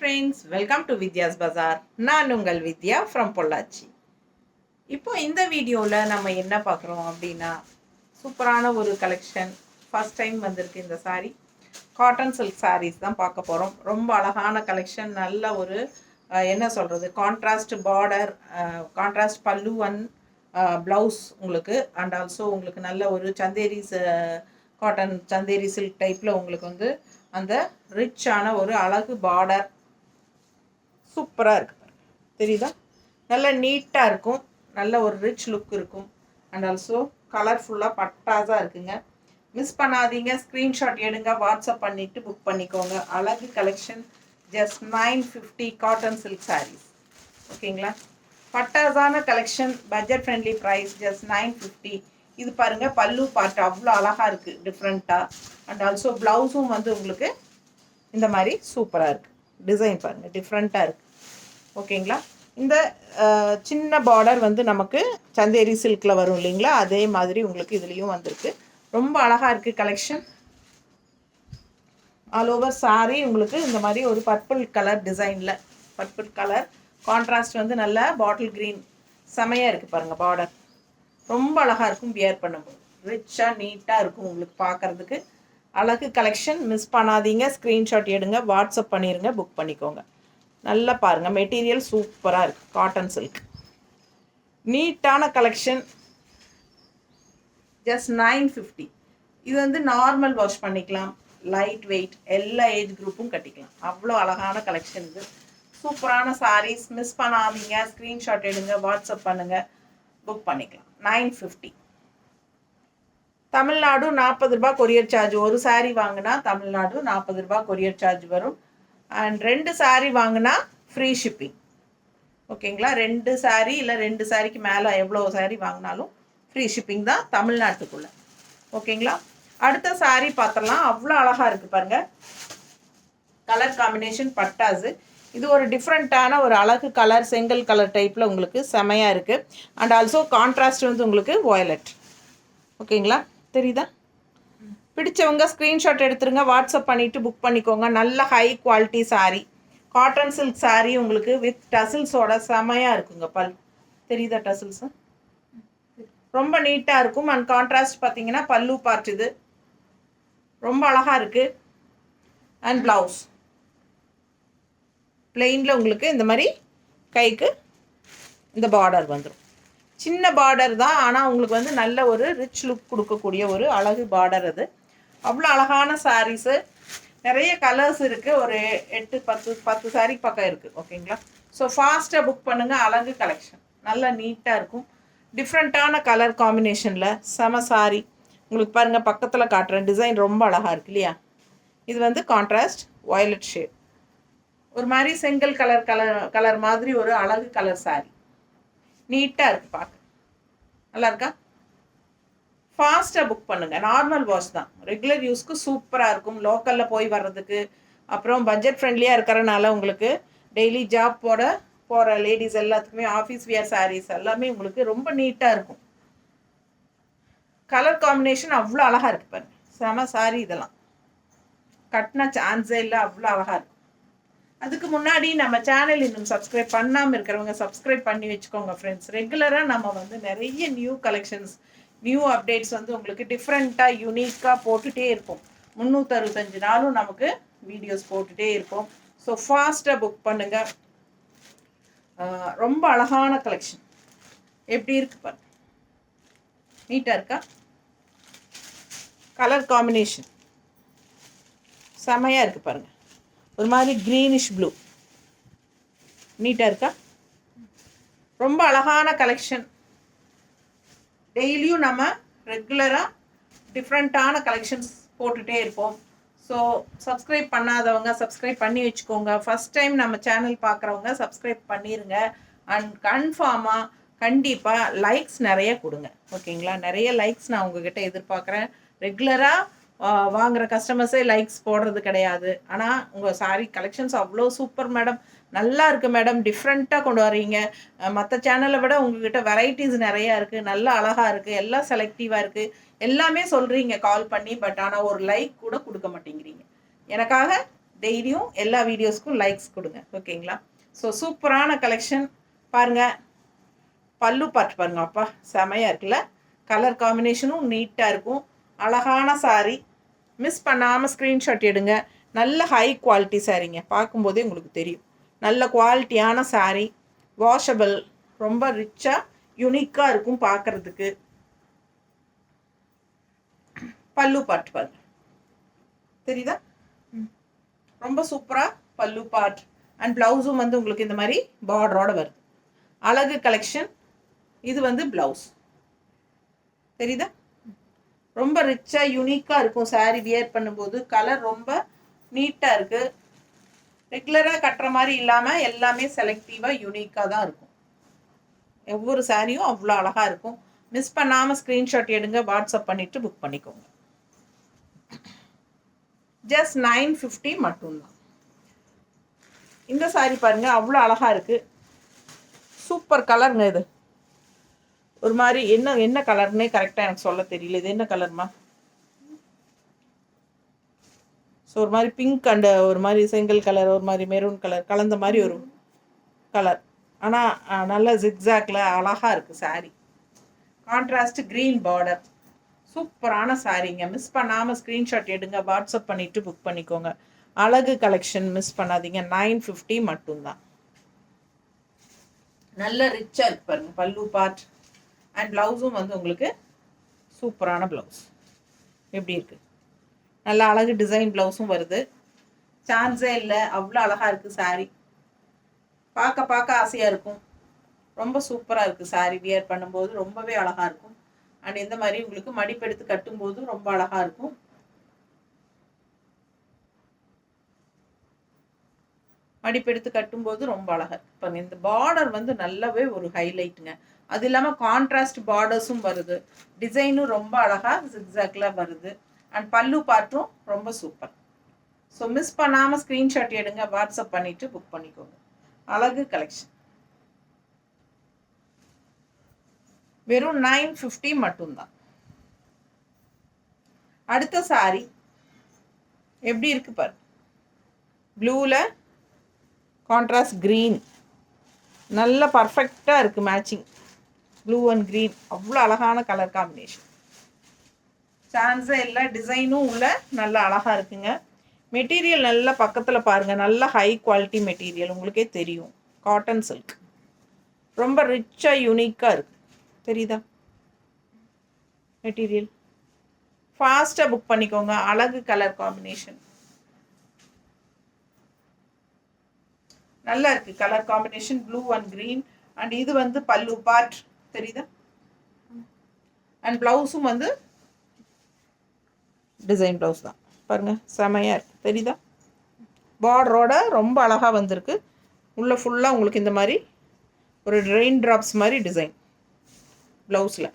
Friends, welcome to Vidya's பஜார். நான் உங்கள் வித்யா from Pollachi. இப்போ இந்த வீடியோவில் நம்ம என்ன பார்க்குறோம் அப்படின்னா, சூப்பரான ஒரு கலெக்ஷன். ஃபர்ஸ்ட் டைம் வந்திருக்கு இந்த சாரீ. காட்டன் சில்க் சாரீஸ் தான் பார்க்க போகிறோம். ரொம்ப அழகான கலெக்ஷன். நல்ல ஒரு என்ன சொல்கிறது, கான்ட்ராஸ்ட் பார்டர், கான்ட்ராஸ்ட் பல்லு அண்ட் ப்ளவுஸ் உங்களுக்கு. அண்ட் ஆல்சோ உங்களுக்கு நல்ல ஒரு சந்தேரிஸ் காட்டன் சந்தேரி சில்க் டைப்பில் உங்களுக்கு வந்து அந்த ரிச்சான ஒரு அழகு பார்டர் சூப்பராக இருக்குது. தெரியுதா? நல்ல நீட்டாக இருக்கும். நல்ல ஒரு ரிச் லுக் இருக்கும். அண்ட் ஆல்சோ கலர்ஃபுல்லாக பட்டாஸாக இருக்குங்க. மிஸ் பண்ணாதீங்க. ஸ்க்ரீன்ஷாட் எடுங்க, வாட்ஸ்அப் பண்ணிவிட்டு புக் பண்ணிக்கோங்க. அழகு collection. Just 950 cotton silk saris. ஓகேங்களா? பட்டாஸான collection, budget friendly price, just 950. இது பாருங்கள், பல்லு பார்ட் அவ்வளோ அழகாக இருக்குது, டிஃப்ரெண்ட்டாக. அண்ட் ஆல்சோ ப்ளவுஸும் வந்து உங்களுக்கு இந்த மாதிரி சூப்பராக இருக்குது. டிசைன் பாருங்கள், டிஃப்ரெண்ட்டாக இருக்குது. ஓகேங்களா? இந்த சின்ன பார்டர் வந்து நமக்கு சந்தேரி சில்கில் வரும் இல்லைங்களா, அதே மாதிரி உங்களுக்கு இதுலேயும் வந்திருக்கு. ரொம்ப அழகாக இருக்குது கலெக்ஷன். ஆல் ஓவர் சாரீ உங்களுக்கு இந்த மாதிரி ஒரு பர்பிள் கலர் டிசைனில், பர்பிள் கலர் கான்ட்ராஸ்ட் வந்து நல்ல பாட்டில் க்ரீன், செமையாக இருக்குது பாருங்கள். பார்டர் ரொம்ப அழகாக இருக்கும். வியர் பண்ணும்போது ரிச்சாக நீட்டாக இருக்கும் உங்களுக்கு பார்க்குறதுக்கு. அழகு கலெக்ஷன். மிஸ் பண்ணாதீங்க. ஸ்க்ரீன்ஷாட் எடுங்க, வாட்ஸ்அப் பண்ணிடுங்க, புக் பண்ணிக்கோங்க. நல்லா பாருங்கள், மெட்டீரியல் சூப்பராக இருக்குது. காட்டன் சில்க் நீட்டான கலெக்ஷன். ஜஸ்ட் 950. இது வந்து நார்மல் வாஷ் பண்ணிக்கலாம், லைட் வெயிட், எல்லா ஏஜ் குரூப்பும் கட்டிக்கலாம். அவ்வளோ அழகான கலெக்ஷன் இது. சூப்பரான சாரீஸ். மிஸ் பண்ணாதீங்க. ஸ்க்ரீன்ஷாட் எடுங்க, வாட்ஸ்அப் பண்ணுங்கள், புக் பண்ணிக்கலாம். 950. தமிழ்நாடு 40 ரூபா கொரியர் சார்ஜ். ஒரு சாரீ வாங்கினா தமிழ்நாடு 40 ரூபா கொரியர் சார்ஜ் வரும். அண்ட் 2 சாரீ வாங்கினா ஃப்ரீ ஷிப்பிங். ஓகேங்களா? 2 சாரீ இல்லை 2 சாரீக்கு மேலே எவ்வளோ சாரீ வாங்கினாலும் ஃப்ரீ ஷிப்பிங் தான் தமிழ்நாட்டுக்குள்ளே. ஓகேங்களா? அடுத்த சாரீ பார்த்துடலாம். அவ்வளோ அழகாக இருக்குது பாருங்கள். கலர் காம்பினேஷன் பட்டாஸு. இது ஒரு டிஃப்ரெண்ட்டான ஒரு அழகு கலர், செங்கல் கலர் டைப்பில் உங்களுக்கு செமையாக இருக்குது. அண்ட் ஆல்சோ கான்ட்ராஸ்ட் வந்து உங்களுக்கு வயலட். ஓகேங்களா? தெரியுதா? பிடிச்சவங்க ஸ்க்ரீன்ஷாட் எடுத்துருங்க, வாட்ஸ்அப் பண்ணிவிட்டு புக் பண்ணிக்கோங்க. நல்ல high quality sari, cotton silk sari உங்களுக்கு வித் டசில்ஸோட செமையாக இருக்குங்க. தெரியுதா டசில்ஸு? ரொம்ப நீட்டாக இருக்கும். அண்ட் கான்ட்ராஸ்ட் பார்த்தீங்கன்னா பல்லு பார்ட் இது ரொம்ப அழகாக இருக்குது. அண்ட் ப்ளவுஸ் பிளெயினில் உங்களுக்கு இந்த மாதிரி கைக்கு இந்த பார்டர் வந்துடும். சின்ன பார்டர் தான், ஆனால் உங்களுக்கு வந்து நல்ல ஒரு ரிச் லுக் கொடுக்கக்கூடிய ஒரு அழகு பார்டர் அது. அவ்வளோ அழகான சாரீஸு. நிறைய கலர்ஸ் இருக்குது. ஒரு 8-10 சாரீ பக்கம் இருக்குது. ஓகேங்களா? ஸோ ஃபாஸ்ட்டாக புக் பண்ணுங்கள். அழகு கலெக்ஷன் நல்லா நீட்டாக இருக்கும். டிஃப்ரெண்ட்டான கலர் காம்பினேஷனில் செம சாரீ. உங்களுக்கு பாருங்கள், பக்கத்தில் காட்டுறேன். டிசைன் ரொம்ப அழகாக இருக்குது இல்லையா? இது வந்து கான்ட்ராஸ்ட் வயலட் ஷேட், ஒரு மாதிரி செங்கல் கலர் மாதிரி ஒரு அழகு கலர் சாரீ. நீட்டாக இருக்குது பார்க்க. நல்லா இருக்கா? ஃபாஸ்ட்டாக புக் பண்ணுங்கள். நார்மல் வாஷ் தான், ரெகுலர் யூஸ்க்கு சூப்பராக இருக்கும். லோக்கலில் போய் வர்றதுக்கு, அப்புறம் பட்ஜெட் ஃப்ரெண்ட்லியாக இருக்கிறனால உங்களுக்கு டெய்லி ஜாப் போகிற லேடிஸ் எல்லாத்துக்குமே ஆஃபீஸ் வியர் சாரீஸ் எல்லாமே உங்களுக்கு ரொம்ப நீட்டாக இருக்கும். கலர் காம்பினேஷன் அவ்வளோ அழகாக இருக்குது பாருங்கள். செம சாரீ இதெல்லாம். கட்டின சான்ஸே இல்லை, அவ்வளோ அழகாக இருக்கும். அதுக்கு முன்னாடி நம்ம சேனல் இன்னும் சப்ஸ்கிரைப் பண்ணாமல் இருக்கிறவங்க சப்ஸ்கிரைப் பண்ணி வச்சுக்கோங்க ஃப்ரெண்ட்ஸ். ரெகுலராக நம்ம வந்து நிறைய நியூ கலெக்ஷன்ஸ், நியூ அப்டேட்ஸ் வந்து உங்களுக்கு டிஃப்ரெண்ட்டாக யூனிக்காக போட்டுகிட்டே இருப்போம். 365 நாளும் நமக்கு வீடியோஸ் போட்டுகிட்டே இருப்போம். ஸோ ஃபாஸ்ட்டாக புக் பண்ணுங்கள். ரொம்ப அழகான கலெக்ஷன். எப்படி இருக்கு பாருங்க, நீட்டாக இருக்கா? கலர் காம்பினேஷன் செமையாக இருக்குது பாருங்கள். ஒரு மாதிரி க்ரீனிஷ் ப்ளூ. நீட்டாக இருக்கா? ரொம்ப அழகான கலெக்ஷன். டெய்லியும் நம்ம ரெகுலராக டிஃப்ரெண்ட்டான கலெக்ஷன்ஸ் போட்டுகிட்டே இருப்போம். ஸோ சப்ஸ்கிரைப் பண்ணாதவங்க சப்ஸ்கிரைப் பண்ணி வச்சுக்கோங்க. ஃபஸ்ட் டைம் நம்ம சேனல் பார்க்குறவங்க சப்ஸ்கிரைப் பண்ணிடுங்க. அண்ட் கன்ஃபார்மாக கண்டிப்பாக லைக்ஸ் நிறைய கொடுங்க. ஓகேங்களா? நிறைய லைக்ஸ் நான் உங்ககிட்ட எதிர்பார்க்குறேன். ரெகுலராக வாங்குகிற கஸ்டமர்ஸே லைக்ஸ் போடுறது கிடையாது. ஆனால் உங்கள் சாரீ கலெக்ஷன்ஸ் அவ்வளோ சூப்பர் மேடம், நல்லா இருக்குது மேடம், டிஃப்ரெண்ட்டாக கொண்டு வரீங்க. மற்ற சேனலை விட உங்கள்கிட்ட வெரைட்டிஸ் நிறையா இருக்குது, நல்லா அழகாக இருக்குது, எல்லாம் செலக்டிவாக இருக்குது, எல்லாமே சொல்கிறீங்க கால் பண்ணி. பட் ஆனால் ஒரு லைக் கூட கொடுக்க மாட்டேங்கிறீங்க. எனக்காக டெய்லியும் எல்லா வீடியோஸ்க்கும் லைக்ஸ் கொடுங்க, ஓகேங்களா? ஸோ சூப்பரான கலெக்ஷன் பாருங்கள். பல்லு பார்த்து பாருங்க, அப்பா செமையாக இருக்குல்ல. கலர் காம்பினேஷனும் நீட்டாக இருக்கும். அழகான சாரீ. மிஸ் பண்ணாமல் ஸ்க்ரீன்ஷாட் எடுங்க. நல்ல ஹை குவாலிட்டி சாரீங்க, பார்க்கும்போதே உங்களுக்கு தெரியும். நல்ல குவாலிட்டியான சாரீ, வாஷபிள், ரொம்ப ரிச்சாக யூனிக்காக இருக்கும் பார்க்குறதுக்கு. பல்லு பார்ட் பாருங்க, தெரியுதா? ரொம்ப சூப்பராக பல்லு பார்ட். அண்ட் ப்ளவுஸும் வந்து உங்களுக்கு இந்த மாதிரி பார்டரோட வருது. அழகு கலெக்ஷன். இது வந்து ப்ளவுஸ், தெரியுதா? ரொம்ப ரிச்சாக யூனிக்காக இருக்கும் சாரீ வியர் பண்ணும்போது. கலர் ரொம்ப நீட்டாக இருக்குது. ரெகுலராக கட்டுற மாதிரி இல்லாமல் எல்லாமே செலக்டிவாக யூனிக்காக தான் இருக்கும். ஒவ்வொரு சாரியும் அவ்வளோ அழகாக இருக்கும். மிஸ் பண்ணாமல் ஸ்க்ரீன்ஷாட் எடுங்க, வாட்ஸ்அப் பண்ணிவிட்டு புக் பண்ணிக்கோங்க. ஜஸ்ட் 950 மட்டும்தான். இந்த சாரீ பாருங்கள், அவ்வளோ அழகாக இருக்குது. சூப்பர் கலருங்க. இது ஒரு மாதிரி என்ன கலர்னே கரெக்டாக எனக்கு சொல்ல தெரியல. இது என்ன கலர்மா? ஸோ ஒரு மாதிரி பிங்க் அண்ட் ஒரு மாதிரி செங்கல் கலர், ஒரு மாதிரி மெரூன் கலர் கலந்த மாதிரி ஒரு கலர். ஆனால் நல்ல ஜிக்ஸாக்ல அழகாக இருக்குது சாரீ. Contrast green border. சூப்பரான சாரீங்க. மிஸ் பண்ணாமல் ஸ்க்ரீன்ஷாட் எடுங்க, வாட்ஸ்அப் பண்ணிவிட்டு புக் பண்ணிக்கோங்க. அழகு கலெக்ஷன் மிஸ் பண்ணாதீங்க. 950 மட்டும்தான். நல்ல ரிச்சாக இருக்கு பாருங்கள் பல்லு பார்ட். அண்ட் ப்ளவுஸும் வந்து உங்களுக்கு சூப்பரான ப்ளவுஸ். எப்படி இருக்குது? நல்ல அழகு டிசைன் ப்ளவுஸும் வருது. சான்ஸே இல்லை, அவ்வளோ அழகாக இருக்குது சாரீ. பார்க்க ஆசையாக இருக்கும். ரொம்ப சூப்பராக இருக்குது சாரீ. வியர் பண்ணும்போது ரொம்பவே அழகாக இருக்கும். அண்ட் இந்த மாதிரி உங்களுக்கு மடிப்பெடுத்து கட்டும்போது ரொம்ப அழகாக இருக்கும். மடிப்பெடுத்து கட்டும்போது ரொம்ப அழகாக இருக்குது. இப்போ இந்த பார்டர் வந்து நல்லாவே ஒரு ஹைலைட்டுங்க. அது இல்லாமல் கான்ட்ராஸ்ட் பார்டர்ஸும் வருது. டிசைனும் ரொம்ப அழகாக ஜிக்ஸாக்ல வருது. அண்ட் பல்லு பார்ட்டும் ரொம்ப சூப்பர். ஸோ மிஸ் பண்ணாமல் ஸ்க்ரீன்ஷாட் எடுங்க, வாட்ஸ்அப் பண்ணிவிட்டு புக் பண்ணிக்கோங்க. அழகு கலெக்ஷன். வெறும் 950 மட்டும்தான். அடுத்த சாரி எப்படி இருக்கு பாரு. ப்ளூவில் கான்ட்ராஸ்ட் க்ரீன். நல்ல பர்ஃபெக்டாக இருக்குது மேட்சிங். ப்ளூ அண்ட் க்ரீன் அவ்வளோ அழகான கலர் காம்பினேஷன். சான்ஸே இல்லை. டிசைனும் உள்ள நல்ல அழகாக இருக்குங்க. மெட்டீரியல் நல்லா பக்கத்தில் பாருங்கள். நல்ல ஹை குவாலிட்டி மெட்டீரியல், உங்களுக்கே தெரியும். Cotton silk. ரொம்ப ரிச்சாக யூனிக்காக இருக்குது, தெரியுதா மெட்டீரியல்? ஃபாஸ்ட்டாக புக் பண்ணிக்கோங்க. அழகு கலர் காம்பினேஷன் நல்லா இருக்குது. Colour combination blue and green. And இது வந்து பல்லு பார்ட், தெரியுதா? அண்ட் ப்ளவுஸும் வந்து டிசைன் ப்ளவுஸ் தான் பாருங்கள், செமையாக இருக்குது, தெரியுதா? பார்டரோட ரொம்ப அழகாக வந்திருக்கு. உள்ளே ஃபுல்லாக உங்களுக்கு இந்த மாதிரி ஒரு ரெயின் ட்ராப்ஸ் மாதிரி டிசைன் ப்ளவுஸில்.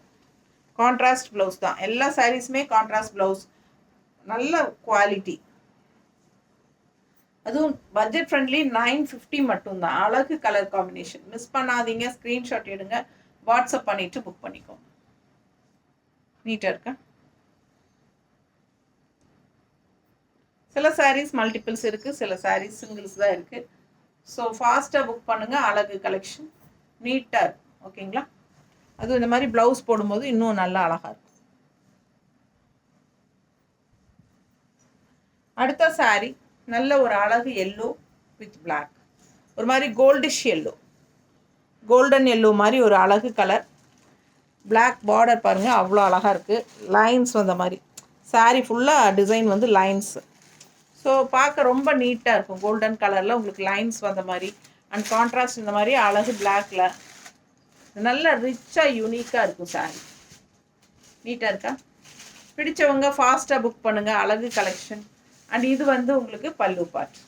கான்ட்ராஸ்ட் ப்ளவுஸ் தான். எல்லா சாரீஸுமே கான்ட்ராஸ்ட் ப்ளவுஸ். நல்ல குவாலிட்டி. அதுவும் பட்ஜெட் ஃப்ரெண்ட்லி. 950 மட்டும்தான். அழகு கலர் காம்பினேஷன். மிஸ் பண்ணாதீங்க. ஸ்க்ரீன்ஷாட் எடுங்க, வாட்ஸ்அப் பண்ணிவிட்டு புக் பண்ணிக்கோங்க. நீட்டாக இருக்கா? சில சாரீஸ் மல்டிபிள்ஸ் இருக்குது, சில சாரீஸ் சிங்கிள்ஸ் தான் இருக்குது. ஸோ ஃபாஸ்ட்டாக புக் பண்ணுங்கள். அழகு கலெக்ஷன் நீட்டாக இருக்கும், ஓகேங்களா? அதுவும் இந்த மாதிரி ப்ளவுஸ் போடும்போது இன்னும் நல்லா அழகாக இருக்கும். அடுத்த சாரீ நல்ல ஒரு அழகு எல்லோ வித் பிளாக். ஒரு மாதிரி கோல்டிஷ் எல்லோ, கோல்டன் எல்லோ மாதிரி ஒரு அழகு கலர். பிளாக் பார்டர் பாருங்கள், அவ்வளோ அழகாக இருக்குது. லைன்ஸ் வந்த மாதிரி சாரீ ஃபுல்லாக டிசைன் வந்து லைன்ஸ். ஸோ பார்க்க ரொம்ப நீட்டாக இருக்கும். கோல்டன் கலரில் உங்களுக்கு லைன்ஸ் வந்த மாதிரி. அண்ட் கான்ட்ராஸ்ட் இந்த மாதிரி அழகு பிளாக்ல நல்ல ரிச்சாக யூனிக்காக இருக்கும் சாரீ. நீட்டாக இருக்கா? பிடிச்சவங்க ஃபாஸ்ட்டாக புக் பண்ணுங்கள். அழகு கலெக்ஷன். அண்ட் இது வந்து உங்களுக்கு பல்லு பார்ட்.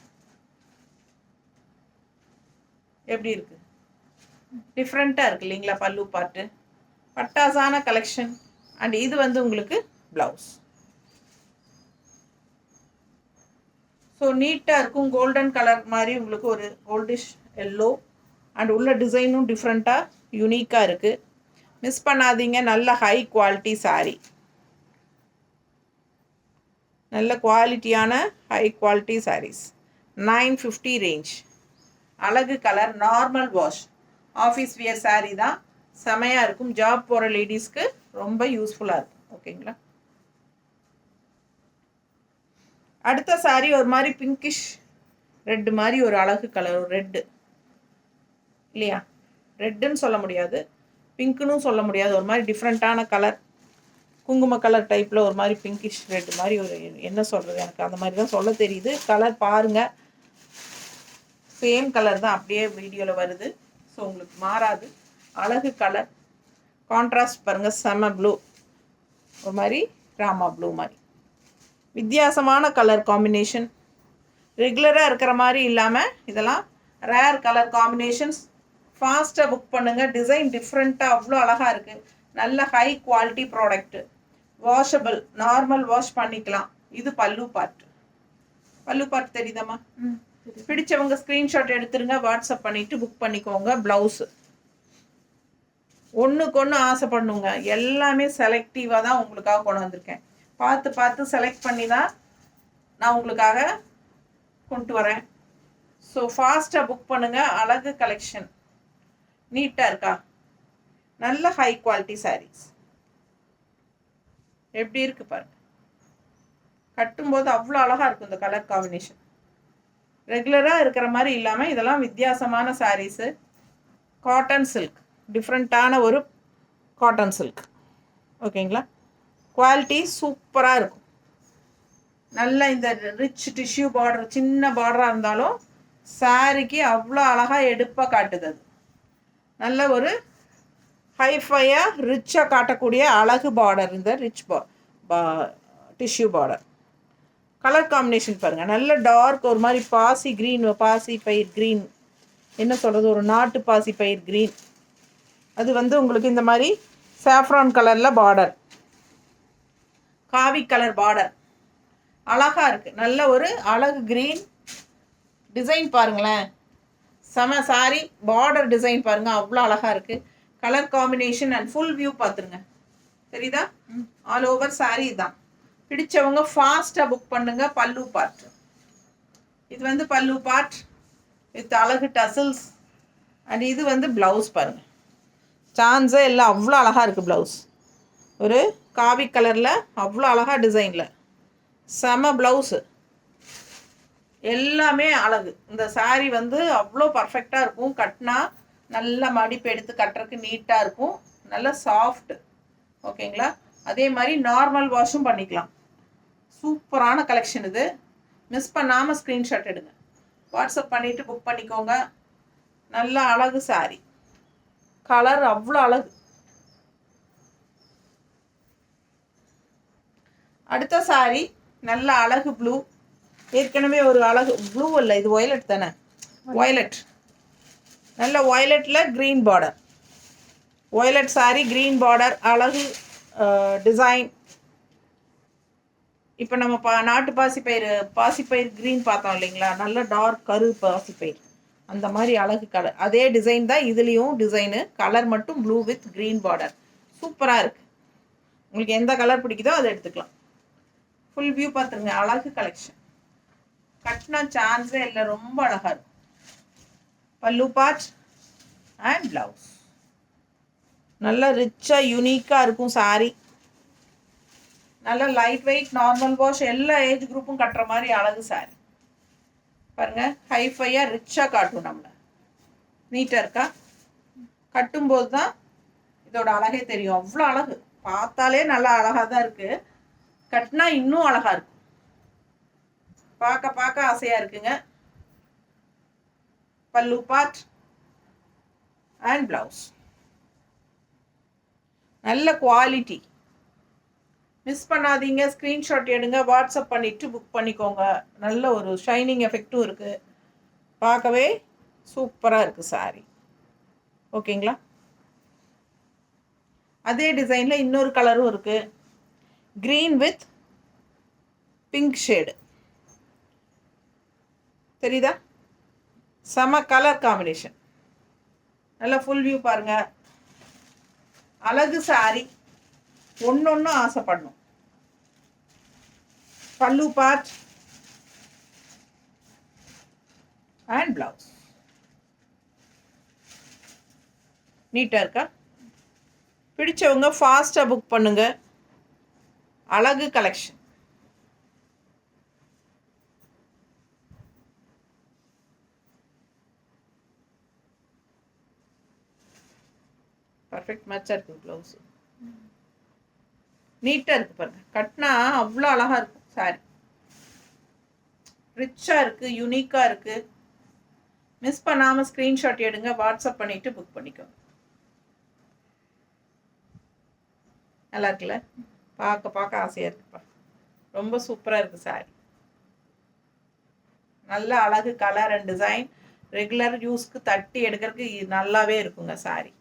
எப்படி இருக்கு? டிஃப்ரெண்ட்டாக இருக்குது இல்லைங்களா பல்லு பார்ட்டு? பட்டாசான கலெக்ஷன். அண்ட் இது வந்து உங்களுக்கு ப்ளவுஸ். ஸோ நீட்டாக இருக்கும். கோல்டன் கலர் மாதிரி உங்களுக்கு ஒரு கோல்டிஷ் எல்லோ. அண்ட் உள்ள டிசைனும் டிஃப்ரெண்ட்டாக யூனிக்காக இருக்குது. மிஸ் பண்ணாதீங்க. நல்ல ஹை குவாலிட்டி சாரீ. நல்ல குவாலிட்டியான ஹை குவாலிட்டி சாரீஸ். 950 ரேஞ்ச். அழகு colour, normal wash, office wear sari தான். செமையாக இருக்கும். ஜாப் போகிற லேடிஸ்க்கு ரொம்ப யூஸ்ஃபுல்லாக இருக்கும். ஓகேங்களா. அடுத்த சாரீ ஒரு மாதிரி பிங்கிஷ் ரெட்டு மாதிரி ஒரு அழகு கலர். ஒரு ரெட்டு இல்லையா, ரெட்டுன்னு சொல்ல முடியாது, பிங்க்குன்னு சொல்ல முடியாது, ஒரு மாதிரி டிஃப்ரெண்ட்டான கலர். குங்கும கலர் டைப்பில் ஒரு மாதிரி பிங்கிஷ் ரெட் மாதிரி ஒரு, என்ன சொல்கிறது, எனக்கு அந்த மாதிரி தான் சொல்ல தெரியுது. கலர் பாருங்கள், சேம் கலர் தான் அப்படியே வீடியோவில் வருது. ஸோ உங்களுக்கு மாறாது. அழகு கலர். கான்ட்ராஸ்ட் பாருங்கள், செம ப்ளூ, ஒரு மாதிரி ராமா ப்ளூ மாதிரி வித்தியாசமான கலர் காம்பினேஷன். ரெகுலராக இருக்கிற மாதிரி இல்லாமல் இதெல்லாம் ரேர் கலர் காம்பினேஷன்ஸ். ஃபாஸ்ட்டாக புக் பண்ணுங்கள். டிசைன் டிஃப்ரெண்ட்டாக அவ்வளோ அழகாக இருக்குது. நல்ல high quality product. Washable, normal wash பண்ணிக்கலாம். இது பல்லு பார்ட். பல்லு பார்ட் தெரியுதாம்மா? பிடிச்சவங்க ஸ்க்ரீன்ஷாட் எடுத்துருங்க, வாட்ஸ்அப் பண்ணிவிட்டு புக் பண்ணிக்கோங்க. ப்ளவுஸு ஒன்றுக்கு ஒன்று ஆசைப்படணுங்க. எல்லாமே செலக்டிவாக தான் உங்களுக்காக கொண்டு வந்திருக்கேன். பார்த்து பார்த்து செலக்ட் பண்ணி தான் நான் உங்களுக்காக கொண்டு வரேன். ஸோ ஃபாஸ்ட்டாக புக் பண்ணுங்கள். அழகு கலெக்ஷன். நீட்டாக இருக்கா? நல்ல ஹை குவாலிட்டி சாரீஸ். எப்படி இருக்கு பாருங்க. கட்டும்போது அவ்வளோ அழகாக இருக்கும் இந்த கலர் காம்பினேஷன். ரெகுலராக இருக்கிற மாதிரி இல்லாமல் இதெல்லாம் வித்தியாசமான சாரீஸு. காட்டன் சில்க், டிஃப்ரெண்ட்டான ஒரு காட்டன் சில்க். ஓகேங்களா. குவாலிட்டி சூப்பராக இருக்கும். நல்ல இந்த ரிச் டிஷ்யூ பார்டர், சின்ன பார்டராக இருந்தாலும் சாரிக்கு அவ்வளோ அழகாக எடுப்பாக காட்டுது. அது நல்ல ஒரு ஹைஃபையாக ரிச்சாக காட்டக்கூடிய அழகு பார்டர். இந்த rich tissue border. Colour combination பாருங்கள், நல்ல டார்க், ஒரு மாதிரி பாசி க்ரீன், பாசி பயிர் க்ரீன், என்ன சொல்கிறது, ஒரு நாட்டு பாசி பயிர் க்ரீன். அது வந்து உங்களுக்கு இந்த மாதிரி சாஃப்ரான் கலரில் பார்டர், காவி கலர் பார்டர். அழகாக இருக்குது. நல்ல ஒரு அழகு க்ரீன் டிசைன் பாருங்களேன். செம சாரி. பார்டர் டிசைன் பாருங்கள், அவ்வளோ அழகாக இருக்குது. Colour combination and full view பார்த்துருங்க. தெரியுதா? ஆல் ஓவர் சாரி தான். பிடிச்சவங்க ஃபாஸ்ட்டாக புக் பண்ணுங்க. பல்லு பார்ட். இது வந்து பல்லு பார்ட் வித் அழகு டசில்ஸ். அண்ட் இது வந்து ப்ளவுஸ் பாருங்கள். சான்ஸே இல்லை, அவ்வளோ அழகாக இருக்குது ப்ளவுஸ். ஒரு காவி கலரில் அவ்வளோ அழகாக டிசைனில் செம ப்ளவுஸு. எல்லாமே அழகு. இந்த சாரீ வந்து அவ்வளோ பர்ஃபெக்டாக இருக்கும். கட்டினா நல்லா மடிப்பு எடுத்து கட்டுறதுக்கு நீட்டாக இருக்கும். நல்ல சாஃப்ட். ஓகேங்களா. அதே மாதிரி நார்மல் வாஷும் பண்ணிக்கலாம். சூப்பரான கலெக்ஷன் இது. மிஸ் பண்ணாமல் ஸ்க்ரீன்ஷாட் எடுங்க, வாட்ஸ்அப் பண்ணிவிட்டு புக் பண்ணிக்கோங்க. நல்ல அழகு சாரீ. கலர் அவ்வளோ அழகு. அடுத்த சாரீ நல்ல அழகு ப்ளூ. ஏற்கனவே ஒரு அழகு ப்ளூ இல்லை, இது வயலட் தானே, வயலட். நல்ல வயலட்டில் green border. Violet sari, green border, அழகு டிசைன். இப்போ நம்ம நாட்டு பாசிப்பயிர் க்ரீன் பார்த்தோம் இல்லைங்களா, நல்ல டார்க் கரு பாசிப்பயிர், அந்த மாதிரி அழகு கலர். அதே டிசைன் தான் இதுலேயும் டிசைனு. கலர் மட்டும் ப்ளூ வித் க்ரீன் பார்டர். சூப்பராக இருக்குது. உங்களுக்கு எந்த கலர் பிடிக்குதோ அதை எடுத்துக்கலாம். ஃபுல் வியூ பார்த்துருங்க. அழகு கலெக்ஷன். கட்டினா சான்ஸே இல்லை, ரொம்ப அழகாக இருக்கும். பல்லு பார்ட் அண்ட் ப்ளவுஸ். நல்லா ரிச்சாக யூனிக்காக இருக்கும் சாரீ. நல்ல லைட் வெயிட், நார்மல் வாஷ், எல்லா ஏஜ் குரூப்பும் கட்டுற மாதிரி அழகு சாரீ பாருங்கள். ஹைஃபையாக ரிச்சாக காட்டும். நம்மளை நீட்டாக இருக்கா? கட்டும்போது தான் இதோட அழகே தெரியும். அவ்வளோ அழகு. பார்த்தாலே நல்லா அழகாக தான் இருக்குது. கட்டினா இன்னும் அழகாக இருக்கும். பார்க்க பார்க்க ஆசையாக இருக்குங்க. பல்லு பார்ட் அண்ட் ப்ளவுஸ். நல்ல குவாலிட்டி. மிஸ் பண்ணாதீங்க. ஸ்க்ரீன்ஷாட் எடுங்க, வாட்ஸ்அப் பண்ணிவிட்டு புக் பண்ணிக்கோங்க. நல்ல ஒரு ஷைனிங் எஃபெக்டும் இருக்குது. பார்க்கவே சூப்பராக இருக்குது சாரீ. ஓகேங்களா. அதே டிசைனில் இன்னொரு கலரும் இருக்குது. Green with pink shade. தெரியுதா? செம கலர் காம்பினேஷன். நல்லா ஃபுல் வியூ பாருங்கள். அழகு சாரீ. ஒன்று ஆசைப்படணும். பல்லு பார்ட் அண்ட் ப்ளவுஸ். நீட்டாக இருக்கா? பிடிச்சவங்க ஃபாஸ்ட்டாக புக் பண்ணுங்க. அழகு கலெக்ஷன். பர்ஃபெக்ட் மேட்சாக இருக்குது ப்ளவுஸு. நீட்டாக இருக்குது பாருங்கள். கட்டினா அவ்வளோ அழகாக இருக்கும் சாரி. ரிச்சாக இருக்குது, யூனிக்காக இருக்குது. மிஸ் பண்ணாமல் ஸ்க்ரீன்ஷாட் எடுங்க, வாட்ஸ்அப் பண்ணிவிட்டு புக் பண்ணிக்கோங்க. நல்லா இருக்குல்ல? பார்க்க ஆசையாக இருக்குப்பா. ரொம்ப சூப்பராக இருக்குது சாரி. நல்ல அழகு கலர் அண்ட் டிசைன். ரெகுலர் யூஸ்க்கு தட்டி எடுக்கிறதுக்கு நல்லாவே இருக்குங்க சாரி.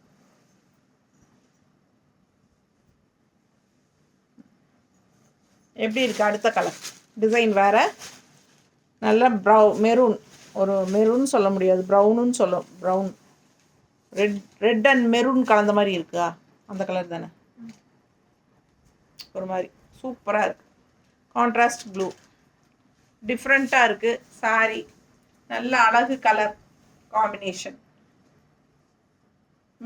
எப்படி இருக்குது அடுத்த கலர் டிசைன்? வேறு நல்ல மெரூன், ஒரு மெரூன் சொல்ல முடியாது, ப்ரௌனுன்னு சொல்லும். ப்ரௌன் ரெட் அண்ட் மெரூன் கலந்த மாதிரி இருக்கா? அந்த கலர் தானே? ஒரு மாதிரி சூப்பராக இருக்குது. கான்ட்ராஸ்ட் ப்ளூ டிஃப்ரெண்ட்டாக இருக்குது சாரி. நல்ல அழகு கலர் காம்பினேஷன்.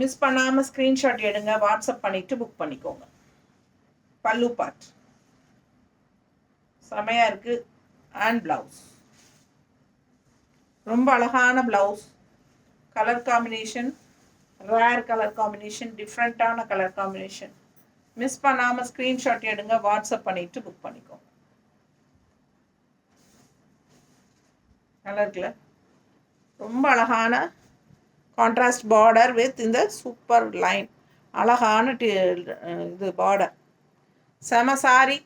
மிஸ் பண்ணாமல் ஸ்க்ரீன்ஷாட் எடுங்க, வாட்ஸ்அப் பண்ணிவிட்டு புக் பண்ணிக்கோங்க. பல்லு பார்ட் செமையாக இருக்குது. அண்ட் ப்ளவுஸ் ரொம்ப அழகான blouse. Colour combination rare colour combination, டிஃப்ரெண்ட்டான கலர் காம்பினேஷன். மிஸ் பண்ணாமல் ஸ்க்ரீன்ஷாட் எடுங்க, வாட்ஸ்அப் பண்ணிவிட்டு புக் பண்ணிக்கோங்க. நல்லா இருக்குல்ல? ரொம்ப அழகான கான்ட்ராஸ்ட் பார்டர் வித் இந்த சூப்பர் லைன். அழகான இது பார்டர். செம சாரி.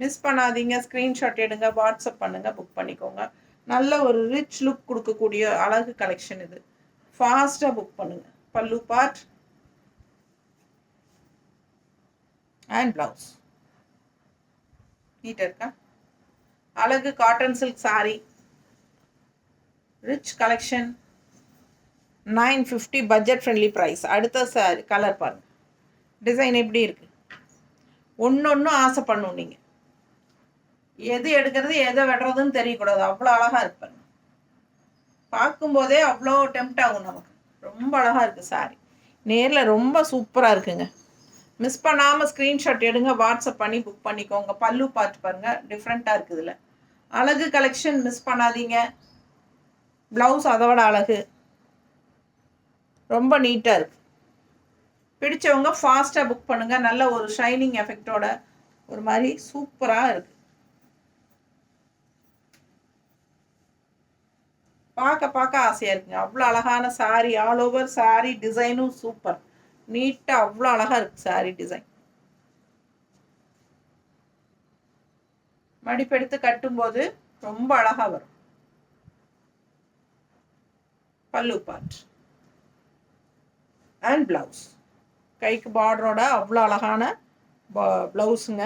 மிஸ் பண்ணாதீங்க, ஸ்க்ரீன்ஷாட் எடுங்க, வாட்ஸ்அப் பண்ணுங்கள், புக் பண்ணிக்கோங்க. நல்ல ஒரு ரிச் லுக் கொடுக்கக்கூடிய அழகு கலெக்ஷன் இது. ஃபாஸ்ட்டாக புக் பண்ணுங்கள். பல்லு பார்ட் அண்ட் ப்ளவுஸ் நீட்டாக இருக்கா? அழகு cotton silk sari. Rich collection. 950 budget friendly price. அடுத்த சாரி கலர் பாருங்கள். டிசைன் எப்படி இருக்குது? ஒன்று ஆசை பண்ணும் நீங்கள். எது எடுக்கிறது எதை வெட்டுறதுன்னு தெரியக்கூடாது, அவ்வளோ அழகாக இருப்பாங்க. பார்க்கும்போதே அவ்வளோ டெம்ப்ட் ஆகும் நமக்கு. ரொம்ப அழகாக இருக்குது சாரி. நேரில் ரொம்ப சூப்பராக இருக்குங்க. மிஸ் பண்ணாமல் ஸ்க்ரீன்ஷாட் எடுங்க, வாட்ஸ்அப் பண்ணி புக் பண்ணிக்கோங்க. பல்லு பார்த்து பாருங்கள், டிஃப்ரெண்ட்டாக இருக்குது. இதில் அழகு கலெக்ஷன் மிஸ் பண்ணாதீங்க. ப்ளவுஸ் அதோட அழகு. ரொம்ப நீட்டாக இருக்குது. பிடிச்சவங்க ஃபாஸ்ட்டாக புக் பண்ணுங்கள். நல்ல ஒரு ஷைனிங் எஃபெக்டோட ஒரு மாதிரி சூப்பராக இருக்குது. பார்க்க ஆசையாக இருக்குங்க. அவ்வளோ அழகான சாரி. ஆல் ஓவர் சாரி டிசைனும் சூப்பர் நீட்டாக அவ்வளோ அழகாக இருக்குது சாரி டிசைன். மடிப்பெடுத்து கட்டும்போது ரொம்ப அழகாக வரும். பல்லு பார்ட் அண்ட் ப்ளவுஸ். கைக்கு பார்டரோட அவ்வளோ அழகான ப்ளவுஸுங்க.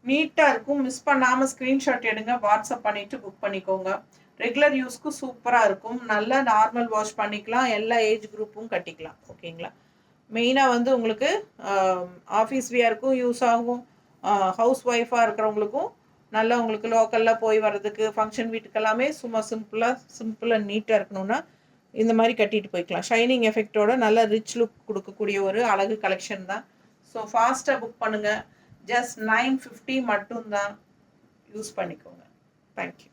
நீட்டாக இருக்கும். மிஸ் பண்ணாமல் ஸ்க்ரீன்ஷாட் எடுங்க, வாட்ஸ்அப் பண்ணிவிட்டு புக் பண்ணிக்கோங்க. ரெகுலர் யூஸ்க்கு சூப்பராக இருக்கும். நல்லா நார்மல் வாஷ் பண்ணிக்கலாம். எல்லா ஏஜ் குரூப்பும் கட்டிக்கலாம். ஓகேங்களா? மெயினாக வந்து உங்களுக்கு ஆஃபீஸ் வியருக்கும் யூஸ் ஆகும். ஹவுஸ் ஒய்ஃபாக இருக்கிறவங்களுக்கும் நல்லா உங்களுக்கு லோக்கலில் போய் வர்றதுக்கு, ஃபங்க்ஷன் வீட்டுக்கெல்லாமே சும்மா சிம்பிளாக நீட்டாக இருக்கணும்னா இந்த மாதிரி கட்டிட்டு போய்க்கலாம். ஷைனிங் எஃபெக்டோட நல்ல ரிச் லுக் கொடுக்கக்கூடிய ஒரு அழகு கலெக்ஷன் தான். ஸோ ஃபாஸ்ட்டாக புக் பண்ணுங்கள். ஜஸ்ட் 950 மட்டும்தான். யூஸ் பண்ணிக்கோங்க. தேங்க்யூ.